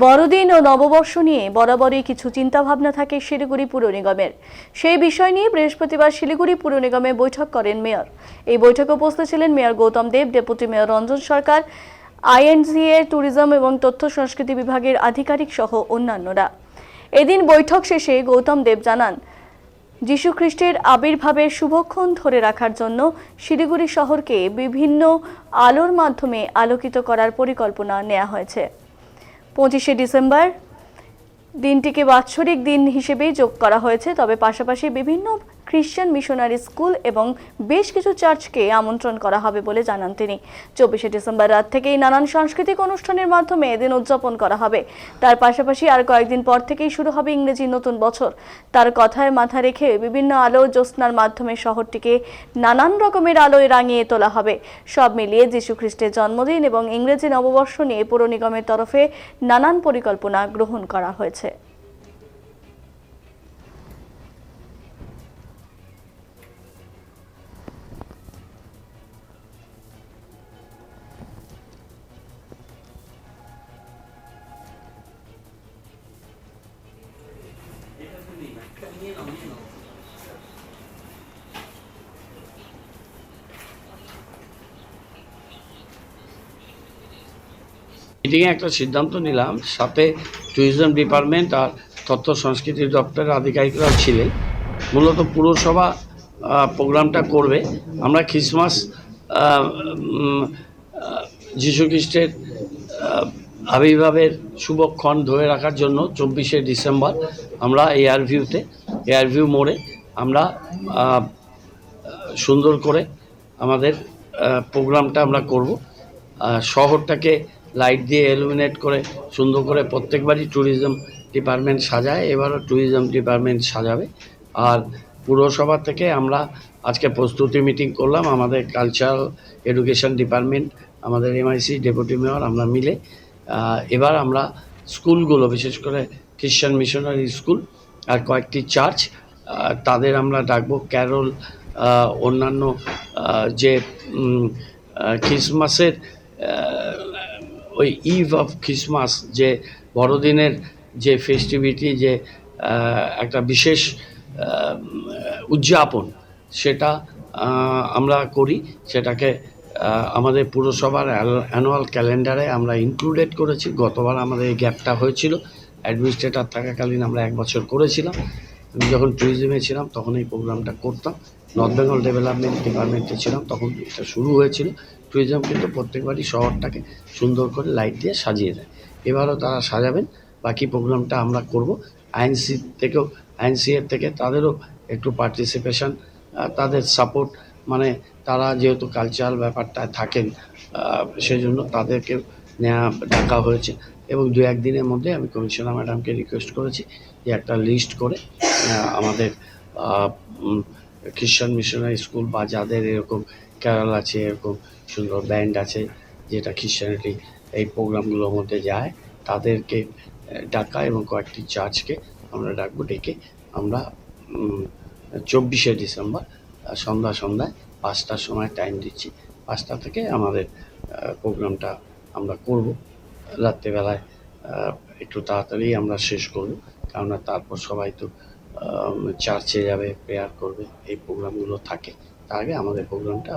বড়দিন ও নববর্ষ নিয়ে বরাবরই কিছু চিন্তাভাবনা থাকে শিলিগুড়ি পুর নিগমের। সেই বিষয় নিয়ে বৃহস্পতিবার শিলিগুড়ি পুর নিগমে বৈঠক করেন মেয়র। এই বৈঠকে উপস্থিত ছিলেন মেয়র গৌতম দেব, ডেপুটি মেয়র রঞ্জন সরকার, আইএনসিএ, ট্যুরিজম এবং তথ্য সংস্কৃতি বিভাগের আধিকারিক সহ অন্যান্যরা। এদিন বৈঠক শেষে গৌতম দেব জানান, যীশু খ্রিস্টের আবির্ভাবের শুভক্ষণ ধরে রাখার জন্য শিলিগুড়ি শহরকে বিভিন্ন আলোর মাধ্যমে আলোকিত করার পরিকল্পনা নেওয়া হয়েছে। 25শে ডিসেম্বর দিনটিকে বাৎসরিক দিন হিসেবেই যোগ করা হয়েছে, তবে পাশাপাশি বিভিন্ন খ্রিস্টান মিশনারি স্কুল এবং বেশ কিছু চার্চকে আমন্ত্রণ করা হবে বলে জানান তিনি। 24শে ডিসেম্বর রাত থেকেই নানান সাংস্কৃতিক অনুষ্ঠানের মাধ্যমে এদিন উদযাপন করা হবে। তার পাশাপাশি আর কয়েকদিন পর থেকেই শুরু হবে ইংরেজি নতুন বছর। তার কথায় মাথা রেখে বিভিন্ন আলো জ্যোৎস্নার মাধ্যমে শহরটিকে নানান রকমের আলোয় রাঙিয়ে তোলা হবে। সব মিলিয়ে যীশু খ্রিস্টের জন্মদিন এবং ইংরেজি নববর্ষ নিয়ে পৌর নিগমের তরফে নানান পরিকল্পনা গ্রহণ করা হয়েছে। মিটিংয়ে একটা সিদ্ধান্ত নিলাম, সাথে ট্যুরিজম ডিপার্টমেন্ট আর তথ্য সংস্কৃতি দপ্তরের আধিকারিকরাও ছিলেন। মূলত পুরসভা প্রোগ্রামটা করবে। আমরা ক্রিসমাস যীশুখ্রিস্টের আবির্ভাবের শুভক্ষণ ধরে রাখার জন্য 24শে ডিসেম্বর আমরা এয়ারভিউ মোড়ে আমরা সুন্দর করে আমাদের প্রোগ্রামটা আমরা করব। শহরটাকে লাইট দিয়ে ইলুমিনেট করে সুন্দর করে প্রত্যেকবারই ট্যুরিজম ডিপার্টমেন্ট সাজায়, এবারও ট্যুরিজম ডিপার্টমেন্ট সাজাবে। আর পুরসভা থেকে আমরা আজকে প্রস্তুতি মিটিং করলাম, আমাদের কালচারাল এডুকেশন ডিপার্টমেন্ট, আমাদের এমআইসি, ডেপুটি মেয়র, আমরা মিলে এবার আমরা স্কুলগুলো, বিশেষ করে খ্রিস্টান মিশনারি স্কুল আর কয়েকটি চার্চ, তাদের আমরা ডাকবো। ক্যারল, অন্যান্য যে ক্রিসমাসের ওই ইভ অফ ক্রিসমাস, যে বড়দিনের যে ফেস্টিভিটি, যে একটা বিশেষ উদযাপন, সেটা আমরা করি। সেটাকে আমাদের পুরসভার অ্যানুয়াল ক্যালেন্ডারে আমরা ইনক্লুডেড করেছি। গতবার আমাদের এই গ্যাপটা হয়েছিল, অ্যাডমিনিস্ট্রেটর থাকাকালীন আমরা 1 বছর করেছিলাম। আমি যখন ট্যুরিজমে ছিলাম তখন এই প্রোগ্রামটা করতাম। নর্থ বেঙ্গল ডেভেলপমেন্ট ডিপার্টমেন্টে ছিলাম তখন এটা শুরু হয়েছিল। ট্যুরিজম কিন্তু প্রত্যেকবারই শহরটাকে সুন্দর করে লাইট দিয়ে সাজিয়ে দেয়। এবারও তারা সাজাবেন। বাকি প্রোগ্রামটা আমরা করব। আইএনসিএর থেকে তাদেরও একটু পার্টিসিপেশন, তাদের সাপোর্ট, মানে তারা যেহেতু কালচারাল ব্যাপারটায় থাকেন, সেই জন্য তাদেরকে ডাকা হয়েছে। এবং 2-1 দিনের মধ্যে আমি কমিশনার ম্যাডামকে রিকোয়েস্ট করেছি যে একটা লিস্ট করে আমাদের খ্রিস্টান মিশনারি স্কুল বা যাদের এরকম ক্যারল আছে, এরকম সুন্দর ব্যান্ড আছে যেটা খ্রিস্টানিটি এই প্রোগ্রামগুলোর মধ্যে যায়, তাদেরকে ডাকা এবং কয়েকটি চার্চকে আমরা ডাকবো। ডেকে আমরা 24শে ডিসেম্বর সন্ধ্যায় 5টার সময় টাইম দিচ্ছি। 5টা থেকে আমাদের প্রোগ্রামটা আমরা করব। রাত্রেবেলায় একটু তাড়াতাড়ি আমরা শেষ করব, কেননা তারপর সবাই তো চার্চে যাবে, প্রেয়ার করবে, এই প্রোগ্রামগুলো থাকে। তার আগে আমাদের প্রোগ্রামটা